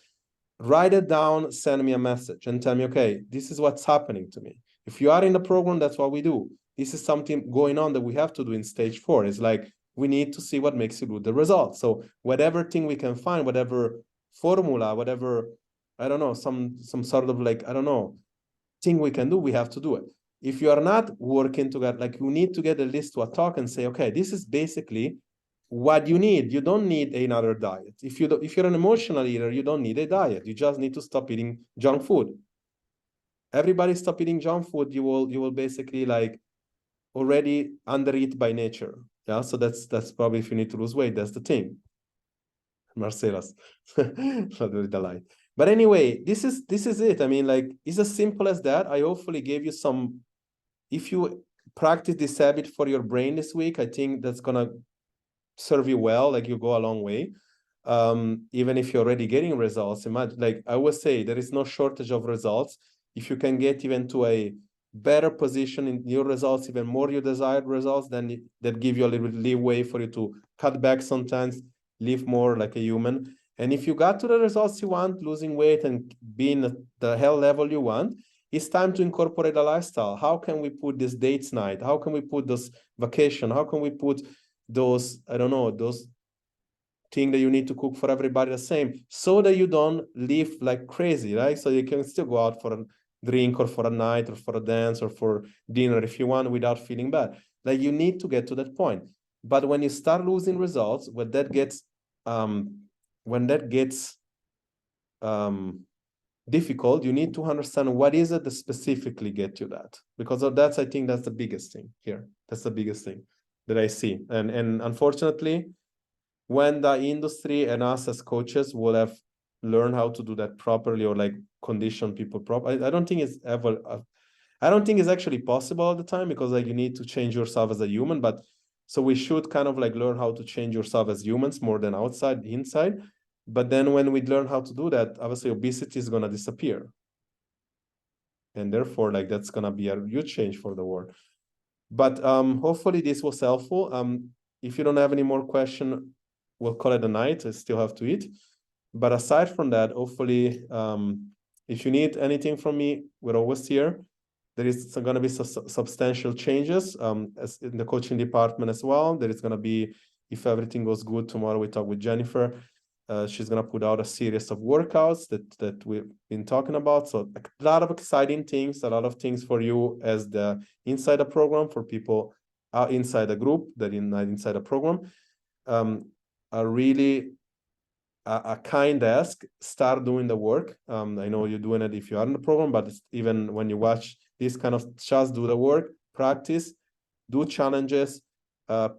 write it down, send me a message and tell me, okay, this is what's happening to me. If you are in the program, that's what we do. This is something going on that we have to do in stage 4. It's like, we need to see what makes you do the results. So whatever thing we can find, whatever formula, whatever, I don't know, some sort of like, I don't know, thing we can do, we have to do it. If you are not working together, like, you need to get a list to a talk and say, okay, this is basically what you need. You don't need another diet. If you're an emotional eater, you don't need a diet. You just need to stop eating junk food. Everybody stop eating junk food, you will basically like already undereat by nature. Yeah, so that's probably, if you need to lose weight, that's the thing. Marcela's not really the light. But anyway, this is it. I mean, like, it's as simple as that. I hopefully gave you some. If you practice this habit for your brain this week, I think that's gonna serve you well. Like, you go a long way. Even if you're already getting results, imagine, like I always say, there is no shortage of results. If you can get even to a better position in your results, even more your desired results, then that give you a little bit leeway for you to cut back sometimes, live more like a human. And if you got to the results you want, losing weight and being at the health level you want, it's time to incorporate a lifestyle. How can we put this dates night? How can we put this vacation? How can we put those, I don't know, those thing that you need to cook for everybody the same, so that you don't live like crazy, right? So you can still go out for a drink, or for a night, or for a dance, or for dinner if you want, without feeling bad. Like, you need to get to that point. But when you start losing results, when that gets difficult, you need to understand what is it that specifically get you that, because that's, I think that's the biggest thing here. That's the biggest thing that I see. And unfortunately, when the industry and us as coaches will have learned how to do that properly, or like condition people properly, I don't think it's ever, I don't think it's actually possible all the time, because like, you need to change yourself as a human. But so we should kind of like learn how to change yourself as humans more than outside, inside. But then when we learn how to do that, obviously obesity is going to disappear. And therefore, like, that's going to be a huge change for the world. But hopefully this was helpful. If you don't have any more question, we'll call it a night. I still have to eat. But aside from that, hopefully, if you need anything from me, we're always here. There is going to be substantial changes as in the coaching department as well. There is going to be, if everything goes good, tomorrow we talk with Jennifer. She's going to put out a series of workouts that we've been talking about. So a lot of exciting things, a lot of things for you as the inside the program, for people inside the group that inside the program. A really a kind ask, start doing the work. I know you're doing it if you are in the program, but even when you watch this kind of, just do the work, practice, do challenges,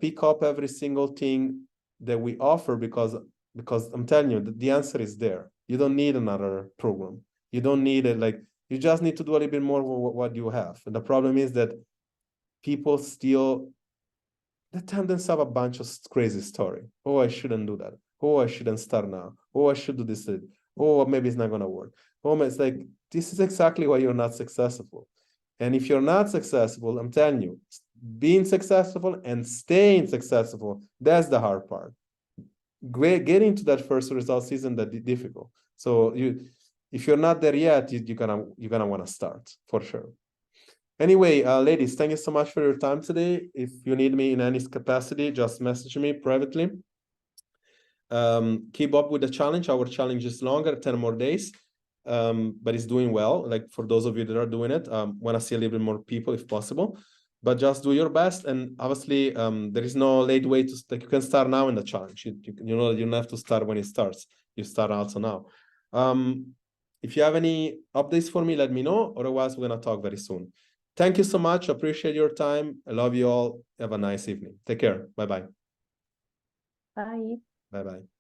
pick up every single thing that we offer, because I'm telling you, the answer is there. You don't need another program. You don't need it. Like, you just need to do a little bit more what you have. And the problem is that people still, they tell themselves a bunch of crazy story. Oh, I shouldn't do that. Oh, I shouldn't start now. Oh, I should do this. Oh, maybe it's not gonna work. Oh, it's like, this is exactly why you're not successful. And if you're not successful, I'm telling you, being successful and staying successful, that's the hard part. Getting to that first results isn't that difficult. So if you're not there yet, you're gonna want to start for sure. Anyway, ladies, thank you so much for your time today. If you need me in any capacity, just message me privately. Keep up with the challenge. Our challenge is longer, 10 more days, but it's doing well. Like, for those of you that are doing it, want to see a little bit more people if possible, but just do your best. And obviously, there is no late way to, like, you can start now in the challenge. You know, you don't have to start when it starts. You start also now. If you have any updates for me, let me know. Otherwise, we're going to talk very soon. Thank you so much. Appreciate your time. I love you all. Have a nice evening. Take care. Bye-bye. Bye. Bye-bye.